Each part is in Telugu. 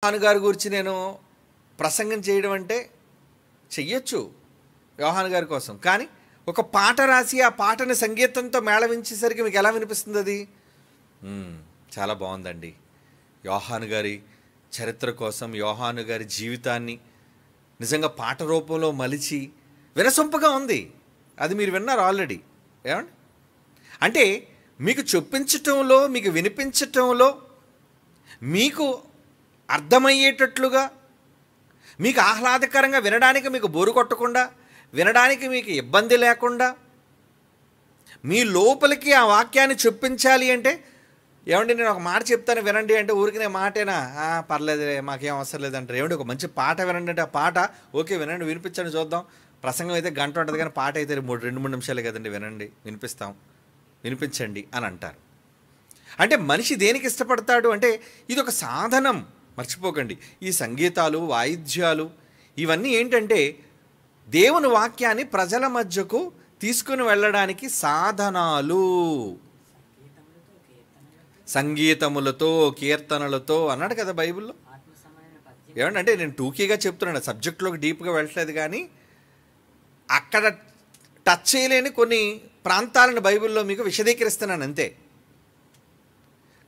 యోహాను గారి గురించి నేను ప్రసంగం చేయడం అంటే చెయ్యొచ్చు యోహాను గారి కోసం. కానీ ఒక పాట రాసి ఆ పాటని సంగీతంతో మేళవించేసరికి మీకు ఎలా వినిపిస్తుంది అది? చాలా బాగుందండి. యోహాను గారి చరిత్ర కోసం యోహాను గారి జీవితాన్ని నిజంగా పాట రూపంలో మలిచి వినసొంపుగా ఉంది. అది మీరు విన్నారు ఆల్రెడీ. ఏమండి అంటే మీకు చొప్పించటంలో, మీకు వినిపించటంలో, మీకు అర్థమయ్యేటట్లుగా, మీకు ఆహ్లాదకరంగా, వినడానికి మీకు బోరు కొట్టకుండా, వినడానికి మీకు ఇబ్బంది లేకుండా మీ లోపలికి ఆ వాక్యాన్ని చొప్పించాలి అంటే, ఏమండి నేను ఒక మాట చెప్తాను వినండి అంటే ఊరికినే మాటేనా, పర్లేదు మాకేం అవసరం లేదంటారు. ఏమండి ఒక మంచి పాట వినండి అంటే ఆ పాట ఓకే వినండి, వినిపించండి చూద్దాం. ప్రసంగం అయితే గంట ఉంటుంది కానీ పాట అయితే 2-3 నిమిషాలే కదండి, వినండి, వినిపించండి అని అంటారు. అంటే మనిషి దేనికి ఇష్టపడతాడు అంటే ఇది ఒక సాధనం. మర్చిపోకండి, ఈ సంగీతాలు, వాయిద్యాలు ఇవన్నీ ఏంటంటే దేవుని వాక్యాన్ని ప్రజల మధ్యకు తీసుకుని వెళ్ళడానికి సాధనాలు. సంగీతములతో, కీర్తనలతో అన్నాడు కదా బైబిల్లో. ఏమంటే అంటే నేను టూకీగా చెప్తున్నాను, సబ్జెక్టులోకి డీప్గా వెళ్ళట్లేదు. కానీ అక్కడ టచ్ చేయలేని కొన్ని ప్రాంతాలను బైబిల్లో మీకు విశదీకరిస్తున్నాను అంతే.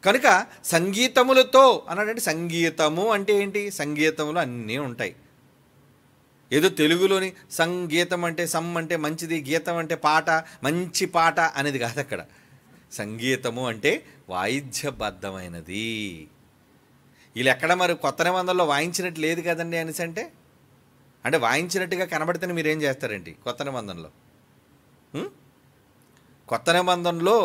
కనుక సంగీతములతో అన్నాడంటే, సంగీతము అంటే ఏంటి? సంగీతములు అన్నీ ఉంటాయి. ఏదో తెలుగులోని సంగీతం అంటే సమ్ అంటే మంచిది, గీతం అంటే పాట, మంచి పాట అనేది కాదు. అక్కడ సంగీతము అంటే వాయిద్యబద్ధమైనది. వీళ్ళు ఎక్కడ మరి కొత్త నిబంధనలో వాయించినట్టు లేదు కదండి అనేసి అంటే వాయించినట్టుగా కనబడితేనే మీరేం చేస్తారేంటి? కొత్త నిబంధనలో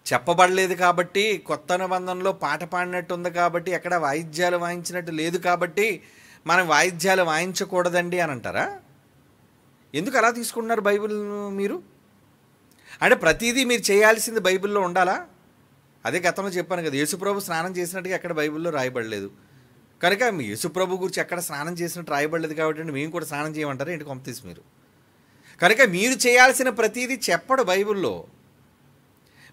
చెప్పబడలేదు కాబట్టి, కొత్త నిబంధనలో పాట పాడినట్టు ఉంది కాబట్టి, ఎక్కడ వాయిద్యాలు వాయించినట్టు లేదు కాబట్టి మనం వాయిద్యాలు వాయించకూడదండి అని అంటారా? ఎందుకు అలా తీసుకుంటున్నారు బైబిల్ మీరు? అంటే ప్రతిదీ మీరు చేయాల్సింది బైబిల్లో ఉండాలా? అదే గతంలో చెప్పాను కదా, యేసుప్రభు స్నానం చేసినట్టుగా ఎక్కడ బైబిల్లో రాయబడలేదు. కనుక యేసుప్రభు గురించి ఎక్కడ స్నానం చేసినట్టు రాయబడలేదు కాబట్టి మేము కూడా స్నానం చేయమంటారా ఏంటి కొంపతీసి మీరు? కనుక మీరు చేయాల్సిన ప్రతిదీ చెప్పడు బైబిల్లో.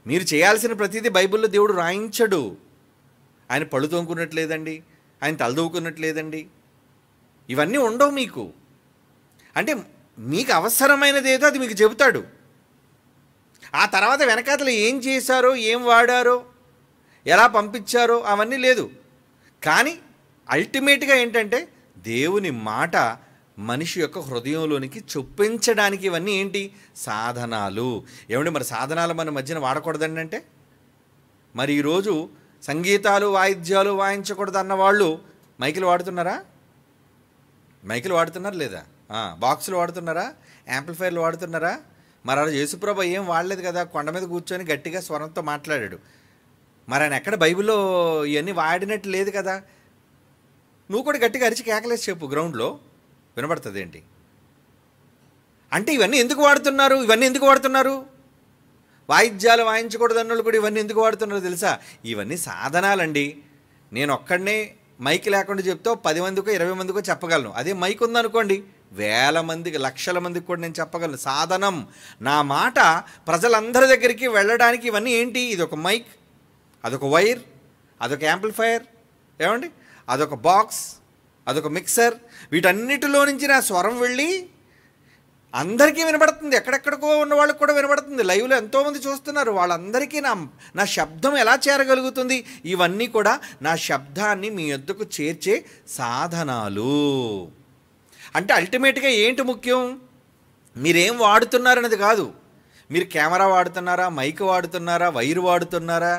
మీరు చేయాల్సిన ప్రతిదీ బైబిల్లో దేవుడు రాయించడు. ఆయన పళ్ళు తోముకున్నట్లేదండి, ఆయన తలదూకున్నట్లేదండి, ఇవన్నీ ఉండవు మీకు. అంటే మీకు అవసరమైనది ఏదో అది మీకు చెబుతాడు. ఆ తర్వాత వెనకాతలు ఏం చేశారో, ఏం వాడారో, ఎలా పంపించారో అవన్నీ లేదు. కానీ అల్టిమేట్గా ఏంటంటే దేవుని మాట మనిషి యొక్క హృదయంలోనికి చొప్పించడానికి ఇవన్నీ ఏంటి? సాధనాలు. ఏమండి మరి సాధనాలు మన మధ్యన వాడకూడదండి అంటే? మరి ఈరోజు సంగీతాలు, వాయిద్యాలు వాయించకూడదు అన్న వాళ్ళు మైకులు వాడుతున్నారా? మైకులు వాడుతున్నారు లేదా? బాక్సులు వాడుతున్నారా? యాంప్లిఫైర్లు వాడుతున్నారా? మరి అలా యేసుప్రభు ఏం వాడలేదు కదా, కొండ మీద కూర్చొని గట్టిగా స్వరంతో మాట్లాడాడు. మరి ఆయన ఎక్కడ బైబిల్లో ఇవన్నీ వాడినట్టు లేదు కదా. నువ్వు కూడా గట్టిగా అరిచి కేకలేసి చెప్పు, గ్రౌండ్లో వినబడుతుంది ఏంటి? అంటే ఇవన్నీ ఎందుకు వాడుతున్నారు? వాయిద్యాలు వాయించకూడదు అన్నోళ్ళు కూడా ఇవన్నీ ఎందుకు వాడుతున్నారో తెలుసా? ఇవన్నీ సాధనాలండి. నేను ఒక్కడనే మైక్ లేకుండా చెప్తే 10 మందికో 20 మందికో చెప్పగలను. అదే మైక్ ఉందనుకోండి, వేల మందికి, లక్షల మందికి కూడా నేను చెప్పగలను. సాధనం. నా మాట ప్రజలందరి దగ్గరికి వెళ్ళడానికి ఇవన్నీ ఏంటి? ఇది ఒక మైక్, అదొక వైర్, అదొక యాంప్లిఫైయర్, ఏమండి, అదొక బాక్స్, అదొక మిక్సర్. వీటన్నిటిలో నుంచి నా స్వరం వెళ్ళి అందరికీ వినబడుతుంది. ఎక్కడెక్కడికో ఉన్న వాళ్ళకి కూడా వినబడుతుంది. లైవ్లో ఎంతోమంది చూస్తున్నారు. వాళ్ళందరికీ నా శబ్దం ఎలా చేరగలుగుతుంది? ఇవన్నీ కూడా నా శబ్దాన్ని మీ యొద్దకు చేర్చే సాధనాలు. అంటే అల్టిమేట్గా ఏంటి ముఖ్యం? మీరేం వాడుతున్నారనేది కాదు. మీరు కెమెరా వాడుతున్నారా, మైక్ వాడుతున్నారా, వైర్ వాడుతున్నారా,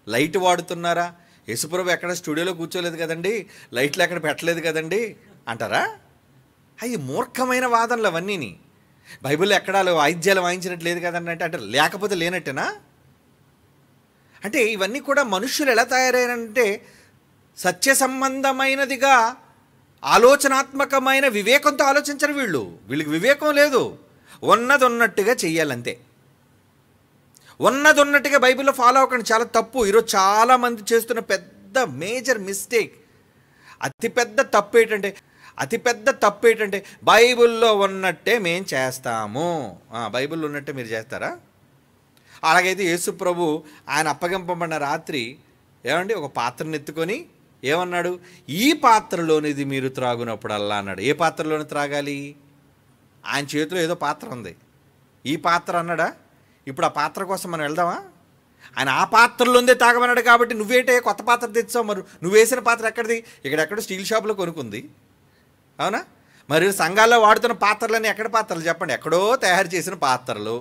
లైట్ వాడుతున్నారా? యేసుప్రభు ఎక్కడ స్టూడియోలో కూర్చోలేదు కదండి, లైట్లు ఎక్కడ పెట్టలేదు కదండి అంటారా? అవి మూర్ఖమైన వాదనలు అవన్నీని. బైబిల్లో ఎక్కడ వాయిద్యాలు వాయించినట్టు లేదు కదండి అంటే లేకపోతే లేనట్టేనా? అంటే ఇవన్నీ కూడా మనుషులు ఎలా తయారయ్యారంటే సత్య సంబంధమైనదిగా, ఆలోచనాత్మకమైన వివేకంతో ఆలోచించరు వీళ్ళకి వివేకం లేదు. ఉన్నది ఉన్నట్టుగా చెయ్యాలంతే. ఉన్నది ఉన్నట్టుగా బైబిల్లో ఫాలో అవ్వకండి, చాలా తప్పు. ఈరోజు చాలామంది చేస్తున్న పెద్ద మేజర్ మిస్టేక్, అతిపెద్ద తప్పు ఏంటంటే బైబిల్లో ఉన్నట్టే మేము చేస్తాము. బైబిల్లో ఉన్నట్టే మీరు చేస్తారా? అలాగైతే యేసు ప్రభు ఆయన అప్పగింపబడిన రాత్రి ఏమండి ఒక పాత్రను ఎత్తుకొని ఏమన్నాడు? ఈ పాత్రలోనిది మీరు త్రాగునప్పుడల్లా అన్నాడు. ఏ పాత్రలోని త్రాగాలి? ఆయన చేతిలో ఏదో పాత్ర ఉంది, ఈ పాత్ర అన్నాడా? ఇప్పుడు ఆ పాత్ర కోసం మనం వెళ్దామా? ఆయన ఆ పాత్రలోందే తాగమన్నాడు కాబట్టి నువ్వేంటే కొత్త పాత్ర తెచ్చావు? మరి నువ్వు వేసిన పాత్ర ఎక్కడిది? ఇక్కడెక్కడో స్టీల్ షాప్లో కొనుక్కుంది, అవునా? మరి సంఘాల్లో వాడుతున్న పాత్రలన్నీ ఎక్కడ పాత్రలు చెప్పండి? ఎక్కడో తయారు చేసిన పాత్రలు.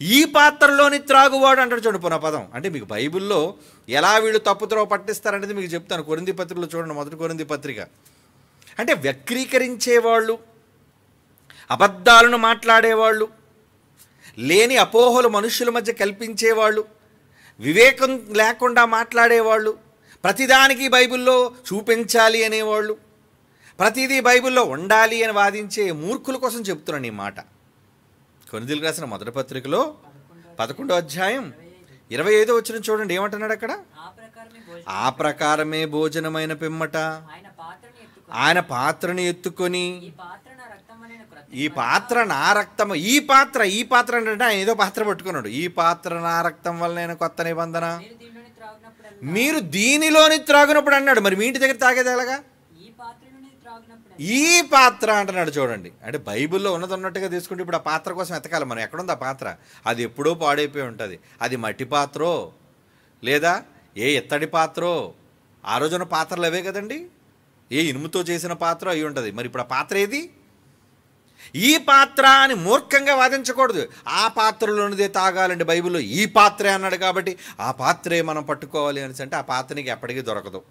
ఈ పాత్రలోని త్రాగువాడు అంటాడు. చూడండి పునః పదం. అంటే మీకు బైబిల్లో ఎలా వీళ్ళు తప్పుత్రోవ పట్టిస్తారనేది మీకు చెప్తాను. కొరింథీ పత్రికలో చూడండి, మొదటి కొరింథీ పత్రిక. అంటే వక్రీకరించేవాళ్ళు, అబద్ధాలను మాట్లాడేవాళ్ళు, లేని అపోహలు మనుషుల మధ్య కల్పించేవాళ్ళు, వివేకం లేకుండా మాట్లాడేవాళ్ళు, ప్రతిదానికి బైబిల్లో చూపించాలి అనేవాళ్ళు, ప్రతిదీ బైబిల్లో ఉండాలి అని వాదించే మూర్ఖుల కోసం చెప్తున్నాను ఈ మాట. కొరింథీయులకు రాసిన మొదటి పత్రికలో 11వ అధ్యాయం 25వ వచనం చూడండి, ఏమంటున్నాడు అక్కడ? ఆ ప్రకారమే భోజనమైన పిమ్మట ఆయన పాత్రని ఎత్తుకొని, ఈ పాత్ర నా రక్తము, ఈ పాత్ర అంటే ఆయన ఏదో పాత్ర పట్టుకున్నాడు. ఈ పాత్ర నా రక్తం వల్ల నేను కొత్త నిబంధన, మీరు దీనిలోని త్రాగునప్పుడు అన్నాడు. మరి మీ ఇంటి దగ్గర తాగేది ఎలాగా? ఈ పాత్ర అంటున్నాడు. చూడండి, అంటే బైబిల్లో ఉన్నట్టుగా తీసుకుంటే ఇప్పుడు ఆ పాత్ర కోసం ఎతకాలి మనం. ఎక్కడుంది ఆ పాత్ర? అది ఎప్పుడో పాడైపోయి ఉంటుంది. అది మట్టి పాత్రో లేదా ఏ ఇత్తడి పాత్రో, ఆ రోజున పాత్రలు అవే కదండి, ఏ ఇనుముతో చేసిన పాత్ర అయి ఉంటుంది. మరి ఇప్పుడు ఆ పాత్ర ఏది? ఈ పాత్ర అని మూర్ఖంగా వాదించకూడదు. ఆ పాత్రలోనిదే తాగాలండి. బైబిల్లో ఈ పాత్రే అన్నాడు కాబట్టి ఆ పాత్రే మనం పట్టుకోవాలి అనేసి అంటే ఆ పాత్ర నీకు ఎప్పటికీ దొరకదు.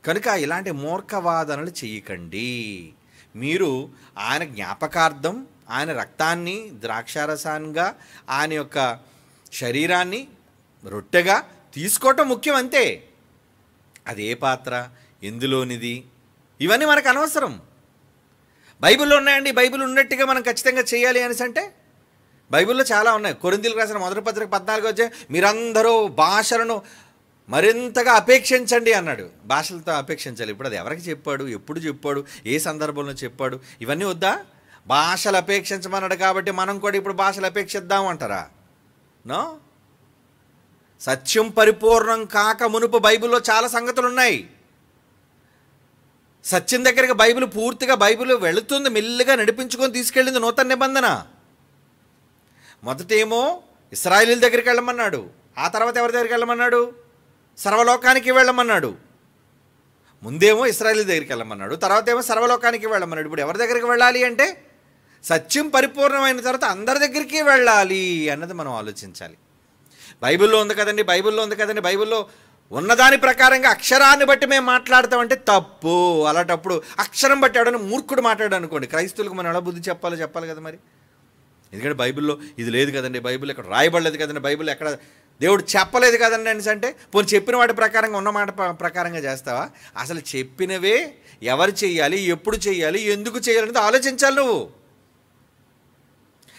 కనుక ఇలాంటి మూర్ఖవాదనలు చేయకండి. మీరు ఆయన జ్ఞాపకార్థం ఆయన రక్తాన్ని ద్రాక్షారసాన్గా, ఆయన యొక్క శరీరాన్ని రొట్టెగా తీసుకోవటం ముఖ్యం, అంతే. అదే పాత్ర, ఎందులోనిది, ఇవన్నీ మనకు అనవసరం. బైబిల్లో ఉన్నాయండి, బైబిల్ ఉన్నట్టుగా మనం ఖచ్చితంగా చేయాలి అనేసి అంటే బైబిల్లో చాలా ఉన్నాయి. కొరింథీయులకు రాసిన మొదటి పత్రిక 14వ అధ్యాయం, మీరందరూ భాషలను మరింతగా అపేక్షించండి అన్నాడు. భాషలతో అపేక్షించాలి. ఇప్పుడు అది ఎవరికి చెప్పాడు, ఎప్పుడు చెప్పాడు, ఏ సందర్భంలో చెప్పాడు? ఇవన్నీ వద్దా? భాషలు అపేక్షించమన్నాడు కాబట్టి మనం కూడా ఇప్పుడు భాషలు అపేక్షిద్దాం అంటారా? నో. సత్యం పరిపూర్ణం కాక మునుపు బైబిల్లో చాలా సంగతులు ఉన్నాయి. సత్యం దగ్గరికి బైబిల్ పూర్తిగా బైబిల్ వెళుతుంది, మెల్లిగా నడిపించుకొని తీసుకెళ్ళింది నూతన నిబంధన. మొదటేమో ఇశ్రాయేలీయుల దగ్గరికి వెళ్ళమన్నాడు, ఆ తర్వాత ఎవరి దగ్గరికి వెళ్ళమన్నాడు? సర్వలోకానికి వెళ్ళమన్నాడు. ముందేమో ఇశ్రాయేలీయుల దగ్గరికి వెళ్ళమన్నాడు, తర్వాత ఏమో సర్వలోకానికి వెళ్ళమన్నాడు. ఇప్పుడు ఎవరి దగ్గరికి వెళ్ళాలి అంటే సత్యం పరిపూర్ణమైన తర్వాత అందరి దగ్గరికి వెళ్ళాలి అన్నది మనం ఆలోచించాలి. బైబిల్లో ఉంది కదండి, బైబిల్లో ఉన్నదాని ప్రకారంగా అక్షరాన్ని బట్టి మేము మాట్లాడతామంటే తప్పు. అలాంటప్పుడు అక్షరం బట్టి ఎవడని మూర్ఖుడు మాట్లాడాడు అనుకోండి, క్రైస్తవులకు మనం ఎలా బుద్ధి చెప్పాలి కదా మరి. ఎందుకంటే బైబిల్లో ఇది లేదు కదండి, బైబిల్ ఎక్కడ రాయబడలేదు కదండి, బైబిల్ ఎక్కడ దేవుడు చెప్పలేదు కదండి అనేసి అంటే పోనీ చెప్పిన వాటి ప్రకారంగా ఉన్న మాట ప్రకారంగా చేస్తావా? అసలు చెప్పినవే ఎవరు చేయాలి, ఎప్పుడు చేయాలి, ఎందుకు చేయాలి అనేది ఆలోచించాలి నువ్వు.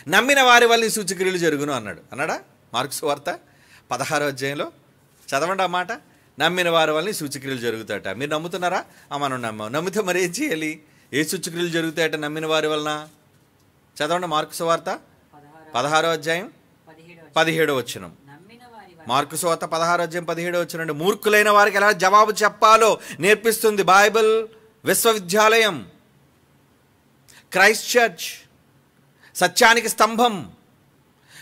నమ్మిన వారి వల్ల సూచక్రియలు జరుగును అన్నాడా? మార్కు సువార్త 16వ అధ్యాయంలో చదవండి ఆ మాట. నమ్మిన వారి వల్ల సూచక్రియలు జరుగుతాయట. మీరు నమ్ముతున్నారా? మనం నమ్మితే మరి ఏం చేయాలి? ఏ సూచక్రియలు జరుగుతాయట నమ్మిన వారి వలన? చదవండి మార్కు సువార్త 16వ అధ్యాయం 17వ వచనం. మార్కు సువార్త 16వ అధ్యాయం 17వ వచనం. మూర్ఖులైన వారికి ఎలా జవాబు చెప్పాలో నేర్పిస్తుంది బైబిల్ విశ్వవిద్యాలయం, క్రైస్ట్ చర్చ్, సత్యానికి స్తంభం.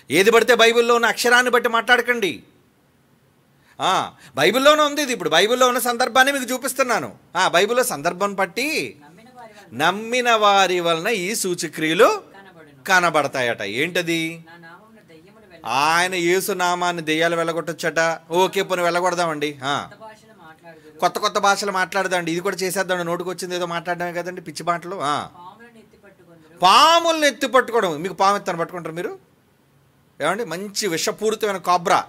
ఏది పడితే బైబిల్లో ఉన్న అక్షరాన్ని బట్టి మాట్లాడకండి. బైబిల్లోనే ఉంది ఇది. ఇప్పుడు బైబిల్లో ఉన్న సందర్భాన్ని మీకు చూపిస్తున్నాను. బైబిల్లో సందర్భం బట్టి నమ్మిన వారి వలన ఈ సూచక్రియలు కనబడతాయట. ఏంటది? ఆయన యేసు నామాన్ని దెయ్యాలు వెళ్ళగొట్టొచ్చట. ఓకే, పోనీ వెళ్ళగొడదామండి. కొత్త భాషలు మాట్లాడదామండి. ఇది కూడా చేసేద్దాం. నోటుకు వచ్చింది ఏదో మాట్లాడడమే కదండి, పిచ్చి మాటలు. పాములను ఎత్తి పట్టుకోవడం. మీకు పాము ఎత్తని పట్టుకుంటారు మీరు? ఏమండి, మంచి విషపూరితమైన కాబ్రా,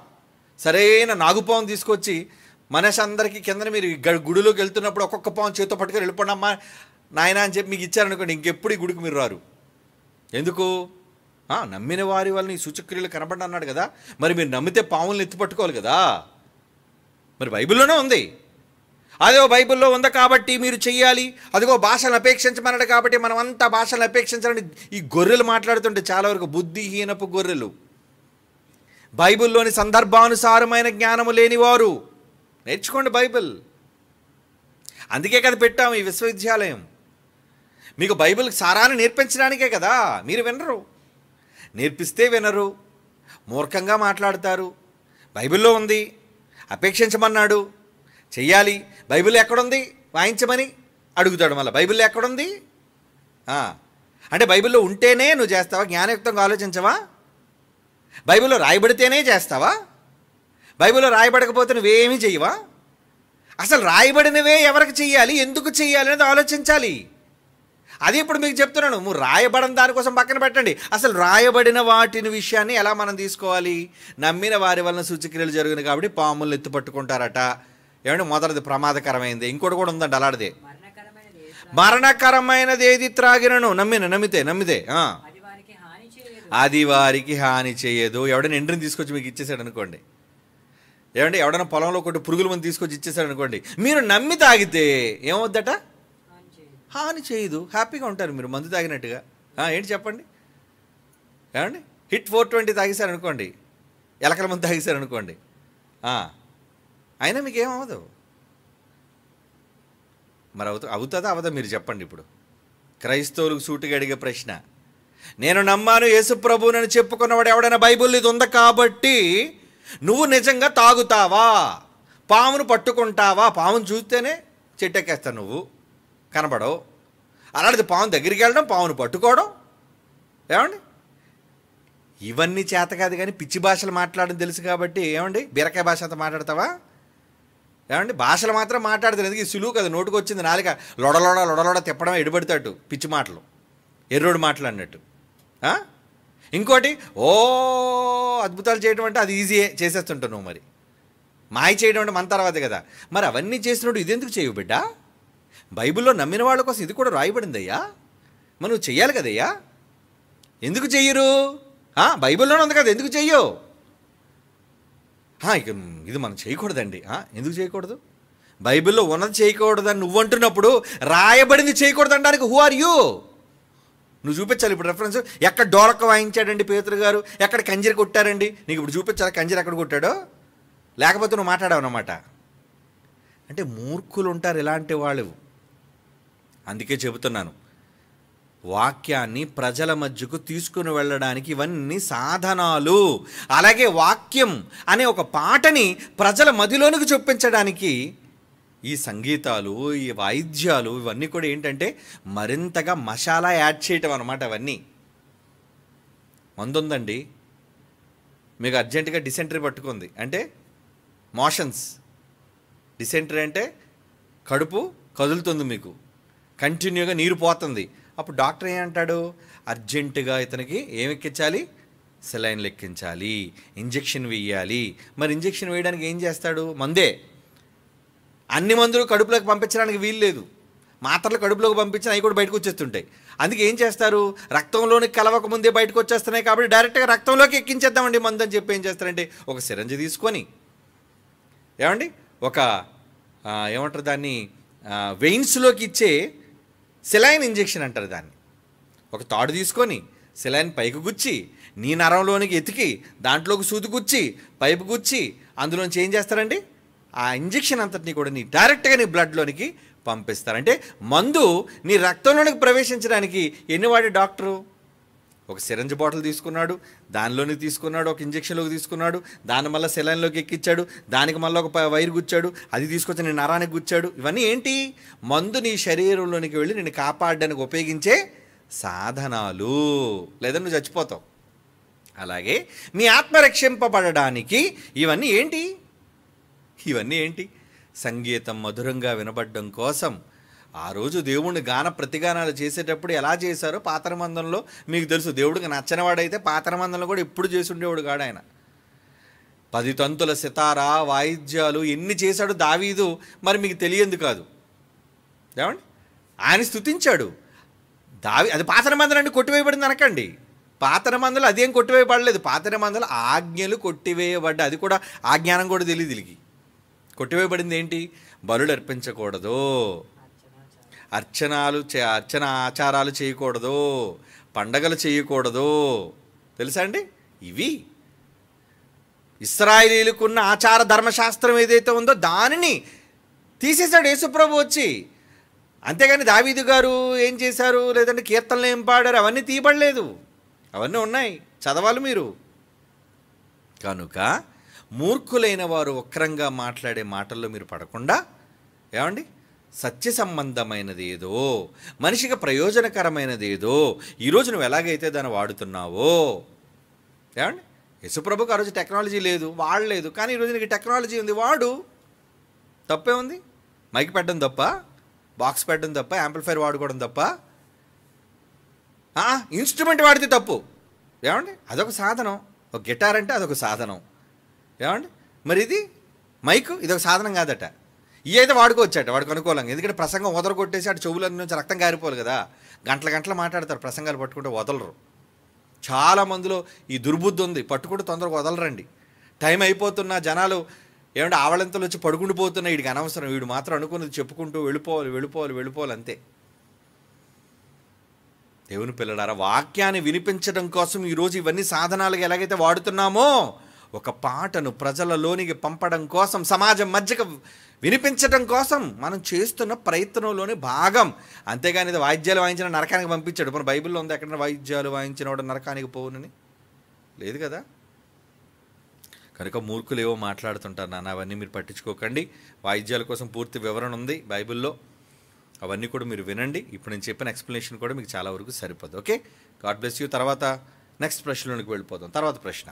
సరైన నాగుపాము తీసుకొచ్చి మనిషి అందరికీ కింద మీరు గుడిలోకి వెళ్తున్నప్పుడు ఒక్కొక్క పాము చేతితో పట్టుకొని వెళ్ళిపోండి అమ్మా నాయన అని చెప్పి మీకు ఇచ్చారనుకోండి, ఇంకెప్పుడు ఈ గుడికి మీరు రారు. ఎందుకు? నమ్మిన వారి వల్ల ఈ సూచక్రియలు కనబడి అన్నాడు కదా. మరి మీరు నమ్మితే పాములను ఎత్తి పట్టుకోవాలి కదా. మరి బైబిల్లోనే ఉంది. అదే బైబిల్లో ఉంది కాబట్టి మీరు చెయ్యాలి. అదిగో భాషను అపేక్షించమన్నాడు కాబట్టి మనం అంతా భాషను అపేక్షించాలని ఈ గొర్రెలు మాట్లాడుతుంటే చాలా వరకు బుద్ధిహీనపు గొర్రెలు, బైబిల్లోని సందర్భానుసారమైన జ్ఞానము లేనివారు. నేర్చుకోండి బైబిల్. అందుకే కదా పెట్టాము ఈ విశ్వవిద్యాలయం. మీకు బైబిల్ సారాన్ని నేర్పించడానికే కదా. మీరు వినరు, నేర్పిస్తే వినరు, మూర్ఖంగా మాట్లాడతారు. బైబిల్లో ఉంది, అపేక్షించమన్నాడు, చెయ్యాలి. బైబిల్ ఎక్కడుంది వాయించమని అడుగుతాడు. మళ్ళీ బైబిల్లో ఎక్కడుంది అంటే బైబిల్లో ఉంటేనే నువ్వు చేస్తావా? జ్ఞానయుక్తంగా ఆలోచించవా? బైబిల్లో రాయబడితేనే చేస్తావా? బైబిల్లో రాయబడకపోతే నువ్వేమీ చెయ్యవా? అసలు రాయబడినవే ఎవరికి చెయ్యాలి, ఎందుకు చెయ్యాలి అనేది ఆలోచించాలి. అది ఇప్పుడు మీకు చెప్తున్నాను. నువ్వు రాయబడిన దానికోసం పక్కన పెట్టండి. అసలు రాయబడిన వాటిని విషయాన్ని ఎలా మనం తీసుకోవాలి? నమ్మిన వారి వలన సూచక్రియలు జరిగినాయి కాబట్టి పాములను ఎత్తు పట్టుకుంటారట. ఏమంటే మొదటిది ప్రమాదకరమైనది. ఇంకోటి కూడా ఉందండి అలాంటిదే. మరణకరమైనది ఏది త్రాగినను నమ్మితే అది వారికి హాని చేయదు. ఎవడైనా ఎండ్రిని తీసుకొచ్చి మీకు ఇచ్చేసాడు అనుకోండి, ఏమంటే ఎవడైనా పొలంలో కొట్టి పురుగుల మంది తీసుకొచ్చి ఇచ్చేసాడు అనుకోండి, మీరు నమ్మి తాగితే ఏమవుద్దట? హాని చేయదు. హ్యాపీగా ఉంటారు మీరు మందు తాగినట్టుగా. ఏంటి చెప్పండి? ఏమండి హిట్ 420 తాగేశారనుకోండి, ఎలకల మందు తాగేశారనుకోండి, అయినా మీకు ఏమవ్వదు. మరి అవుతుందా అవదా మీరు చెప్పండి. ఇప్పుడు క్రైస్తవులకు సూటిగా అడిగే ప్రశ్న, నేను నమ్మాను యేసు ప్రభువునని చెప్పుకున్నవాడు ఎవడైనా బైబిల్ ఇది ఉంది కాబట్టి నువ్వు నిజంగా తాగుతావా? పామును పట్టుకుంటావా? పామును చూస్తేనే చెట్టెక్కేస్తావు, నువ్వు కనబడవు. అలాంటిది పాము దగ్గరికి వెళ్ళడం, పామును పట్టుకోవడం, ఏమండి ఇవన్నీ చేత కాదు. కానీ పిచ్చి భాషలు మాట్లాడడం తెలుసు కాబట్టి ఏమండి బీరకాయ భాష అంతా మాట్లాడతావా? ఏమండి భాషలు మాత్రం మాట్లాడతారు. ఎందుకు? సులువు కదా, నోటుకు వచ్చింది నాలుక లొడలోడ తిప్పడం, ఎడుబడితాడు పిచ్చి మాటలు, ఎర్రోడు మాటలు అన్నట్టు. ఇంకోటి అద్భుతాలు చేయడం అంటే అది ఈజీయే, చేసేస్తుంటావు నువ్వు. మరి మాయ చేయడం అంటే మన తర్వాతే కదా. మరి అవన్నీ చేసినప్పుడు ఇదెందుకు చేయవు బిడ్డ? బైబిల్లో నమ్మిన వాళ్ళ కోసం ఇది కూడా రాయబడిందయ్యా, మరి నువ్వు చెయ్యాలి కదయ్యా. ఎందుకు చెయ్యరు? బైబిల్లోనే ఉంది కదా, ఎందుకు చెయ్యవు? ఇక ఇది మనం చేయకూడదండి. ఎందుకు చేయకూడదు? బైబిల్లో ఉన్నది చేయకూడదని నువ్వు అంటున్నప్పుడు రాయబడింది చేయకూడదు అనడానికి హూ ఆర్ యూ? నువ్వు చూపించాలి ఇప్పుడు రెఫరెన్స్. ఎక్కడ డోలక్క వాయించాడండి పేతురు గారు, ఎక్కడ కంజీర కొట్టారండి, నీకు ఇప్పుడు చూపించాలి కంజీర ఎక్కడ కొట్టాడో, లేకపోతే నువ్వు మాట్లాడావు అన్నమాట. అంటే మూర్ఖులు ఉంటారు ఇలాంటి వాళ్ళు. అందుకే చెబుతున్నాను, వాక్యాన్ని ప్రజల మధ్యకు తీసుకుని వెళ్ళడానికి ఇవన్నీ సాధనాలు. అలాగే వాక్యం అనే ఒక పాటని ప్రజల మదిలోనికి చొప్పించడానికి ఈ సంగీతాలు, ఈ వాయిద్యాలు ఇవన్నీ కూడా ఏంటంటే మరింతగా మసాలా యాడ్ చేయటం అన్నమాట. అవన్నీ మందుందండి మీకు అర్జెంటుగా డిసెంటరీ పట్టుకుంది అంటే మోషన్స్. డిసెంటరీ అంటే కడుపు కదులుతుంది, మీకు కంటిన్యూగా నీరు పోతుంది. అప్పుడు డాక్టర్ ఏమంటాడు? అర్జెంటుగా ఇతనికి ఏమి ఎక్కించాలి? సెలైన్లు ఎక్కించాలి, ఇంజెక్షన్ వేయాలి. మరి ఇంజెక్షన్ వేయడానికి ఏం చేస్తాడు? మందే. అన్ని మందులు కడుపులోకి పంపించడానికి వీలు లేదు. మాత్రలు కడుపులోకి పంపించిన అవి కూడా బయటకు వచ్చేస్తుంటాయి. అందుకే ఏం చేస్తారు? రక్తంలోనికి కలవక ముందే బయటకు వచ్చేస్తున్నాయి కాబట్టి డైరెక్ట్గా రక్తంలోకి ఎక్కించేద్దామండి మందు అని చెప్పి ఏం చేస్తారంటే ఒక సిరంజి తీసుకొని, ఏమండి ఒక ఏమంటారు దాన్ని, వెయిన్స్లోకి ఇచ్చే సెలైన్ ఇంజెక్షన్ అంటారు దాన్ని. ఒక తాడు తీసుకొని సెలైన్ పైకి గుచ్చి నీ నరంలోనికి ఎతికి దాంట్లోకి సూది గుచ్చి పైపు గుచ్చి అందులోంచి ఏం చేస్తారండి? ఆ ఇంజెక్షన్ అంతటిని కూడా నీ డైరెక్ట్గా నీ బ్లడ్లోనికి పంపిస్తారంటే మందు నీ రక్తంలోనికి ప్రవేశించడానికి ఎన్ని వాడి డాక్టరు? ఒక సిరంజ్ బాటిల్ తీసుకున్నాడు, దానిలోని తీసుకున్నాడు, ఒక ఇంజక్షన్లోకి తీసుకున్నాడు, దాన్ని మళ్ళీ సెలైన్లోకి ఎక్కించాడు, దానికి మళ్ళీ ఒక వైర్ గుచ్చాడు, అది తీసుకొచ్చి నీ నరానికి గుచ్చాడు. ఇవన్నీ ఏంటి? మందు నీ శరీరంలోనికి వెళ్ళి నిన్ను కాపాడడానికి ఉపయోగించే సాధనాలు, లేదా నువ్వు చచ్చిపోతావు. అలాగే మీ ఆత్మ రక్షింపబడడానికి ఇవన్నీ ఏంటి? సంగీతం మధురంగా వినబడడం కోసం ఆ రోజు దేవుణ్ణి గాన ప్రతిగానాలు చేసేటప్పుడు ఎలా చేశారో పాతరమందంలో మీకు తెలుసు. దేవుడికి నచ్చనివాడైతే పాతరమందంలో కూడా ఎప్పుడు చేసి ఉండేవాడు కాడు ఆయన. 10 తంతుల సితారా వాయిద్యాలు ఎన్ని చేశాడు దావీదు, మరి మీకు తెలియంది కాదు. ఏమండి ఆయన స్తుతించాడు. అది పాతరమందలు అంటే కొట్టివేయబడింది అనకండి. పాతరమందలు అదేం కొట్టివేయబడలేదు. పాతరమందలు ఆజ్ఞలు కొట్టివేయబడ్డా, అది కూడా ఆ జ్ఞానం కూడా తెలియదు వీళ్ళకి. కొట్టివేయబడింది ఏంటి? బలులు అర్పించకూడదు, అర్చన ఆచారాలు చేయకూడదు, పండగలు చేయకూడదు. తెలుసా అండి? ఇవి ఇశ్రాయేలీయులకున్న ఆచార ధర్మశాస్త్రం ఏదైతే ఉందో దానిని తీసేశాడు యేసుప్రభు వచ్చి. అంతేగాని దావీదు గారు ఏం చేశారు, లేదంటే కీర్తనలు ఏం పాడారు, అవన్నీ తీయబడలేదు. అవన్నీ ఉన్నాయి, చదవాలి మీరు. కనుక మూర్ఖులైన వారు వక్రంగా మాట్లాడే మాటల్లో మీరు పడకుండా, ఏమండి, సత్య సంబంధమైనది ఏదో, మనిషికి ప్రయోజనకరమైనది ఏదో, ఈరోజు నువ్వు ఎలాగైతే దాన్ని వాడుతున్నావో, ఏమండి, యేసుప్రభుకి ఆ రోజు టెక్నాలజీ లేదు, వాడలేదు, కానీ ఈరోజు నీకు టెక్నాలజీ ఉంది, వాడు. తప్పే ఉంది? మైక్ పెట్టడం తప్ప, బాక్స్ పెట్టడం తప్ప, యాంప్లిఫైర్ వాడుకోవడం తప్ప, ఇన్స్ట్రుమెంట్ వాడితే తప్పు. ఏమండి, అదొక సాధనం. ఒక గిటార్ అంటే అదొక సాధనం. ఏమండి, మరి ఇది మైక్, ఇదొక సాధనం కాదట. ఇవి అయితే వాడుకోవచ్చట వాడికి అనుకూలంగా. ఎందుకంటే ప్రసంగం వదలు కొట్టేసి అటు చెవుల నుంచి రక్తం కారిపోవాలి కదా. గంటల గంటలు మాట్లాడతారు, ప్రసంగాలు పట్టుకుంటే వదలరు. చాలా మందిలో ఈ దుర్బుద్ధి ఉంది, పట్టుకుంటే తొందరగా వదలరండి. టైం అయిపోతున్నా జనాలు ఏమంటే ఆవళంతలు వచ్చి పడుకుండిపోతున్నా, వీడికి అనవసరం, వీడు మాత్రం అనుకున్నది చెప్పుకుంటూ వెళ్ళిపోవాలి అంతే. దేవుని పిల్లలారా, వాక్యాన్ని వినిపించడం కోసం ఈరోజు ఇవన్నీ సాధనాలుగా ఎలాగైతే వాడుతున్నామో, ఒక పాటను ప్రజలలోనికి పంపడం కోసం, సమాజం మధ్యకు వినిపించడం కోసం మనం చేస్తున్న ప్రయత్నంలోనే భాగం. అంతేగాని ఇది వాయిద్యాలు వాయించిన నరకానికి పంపించాడు. మన బైబిల్లో ఉంది ఎక్కడైనా వాయిద్యాలు వాయించినవాడు నరకానికి పోవునని? లేదు కదా. కనుక మూర్ఖులు ఏవో మాట్లాడుతుంటారు నాన్న, అవన్నీ మీరు పట్టించుకోకండి. వాయిద్యాల కోసం పూర్తి వివరణ ఉంది బైబిల్లో, అవన్నీ కూడా మీరు వినండి. ఇప్పుడు నేను చెప్పిన ఎక్స్ప్లెనేషన్ కూడా మీకు చాలా వరకు సరిపోదు. Okay, God bless you. తర్వాత నెక్స్ట్ ప్రశ్నలోనికి వెళ్ళిపోదాం. తర్వాత ప్రశ్న,